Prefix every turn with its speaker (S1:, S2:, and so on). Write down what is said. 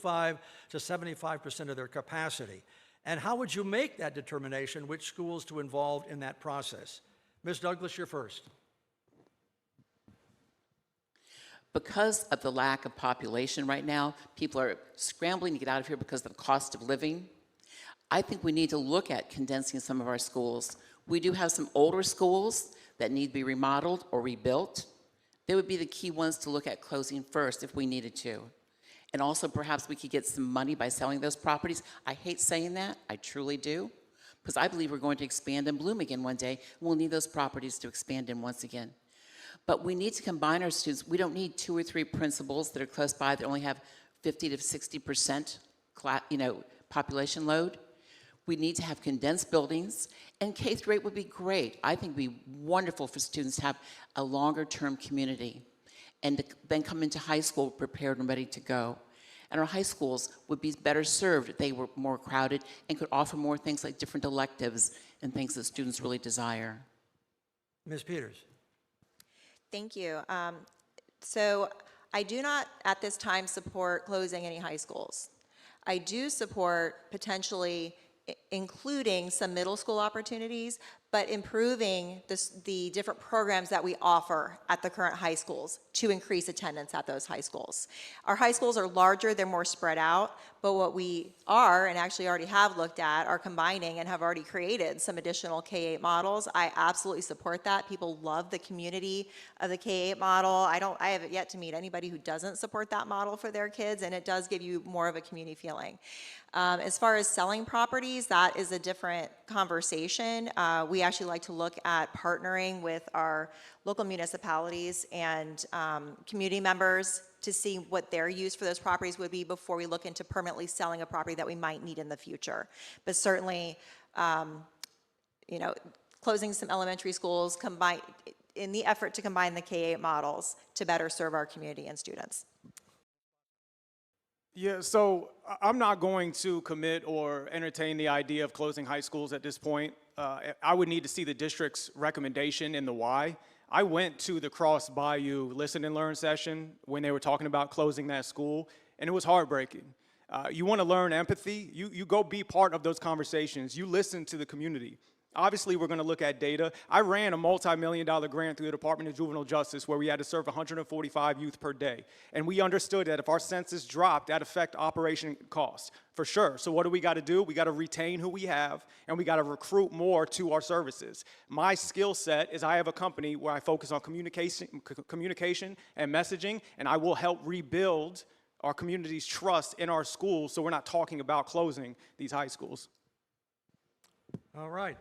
S1: 5 to 75% of their capacity. And how would you make that determination, which schools to involve in that process? Ms. Douglas, you're first.
S2: Because of the lack of population right now, people are scrambling to get out of here because of the cost of living. I think we need to look at condensing some of our schools. We do have some older schools that need to be remodeled or rebuilt. They would be the key ones to look at closing first if we needed to. And also perhaps we could get some money by selling those properties. I hate saying that, I truly do, because I believe we're going to expand and bloom again one day. We'll need those properties to expand in once again. But we need to combine our students. We don't need 2 or 3 principals that are close by that only have 50 to 60% population load. We need to have condensed buildings, and K-8 would be great. I think it would be wonderful for students to have a longer-term community and to then come into high school prepared and ready to go. And our high schools would be better served if they were more crowded and could offer more things like different electives and things that students really desire.
S1: Ms. Peters.
S3: Thank you. So I do not at this time support closing any high schools. I do support potentially including some middle school opportunities, but improving the different programs that we offer at the current high schools to increase attendance at those high schools. Our high schools are larger, they're more spread out, but what we are, and actually already have looked at, are combining and have already created some additional K-8 models. I absolutely support that. People love the community of the K-8 model. I haven't yet to meet anybody who doesn't support that model for their kids, and it does give you more of a community feeling. As far as selling properties, that is a different conversation. We actually like to look at partnering with our local municipalities and community members to see what their use for those properties would be before we look into permanently selling a property that we might need in the future. But certainly, closing some elementary schools in the effort to combine the K-8 models to better serve our community and students.
S4: Yeah, so I'm not going to commit or entertain the idea of closing high schools at this point. I would need to see the district's recommendation and the why. I went to the Cross Bayou Listen and Learn session when they were talking about closing that school, and it was heartbreaking. You want to learn empathy, you go be part of those conversations. You listen to the community. Obviously, we're going to look at data. I ran a multi-million-dollar grant through the Department of Juvenile Justice where we had to serve 145 youth per day. And we understood that if our census dropped, that affect operation costs, for sure. So what do? We got to retain who we have, and we got to recruit more to our services. My skill set is I have a company where I focus on communication and messaging, and I will help rebuild our community's trust in our schools so we're not talking about closing these high schools.
S1: All right.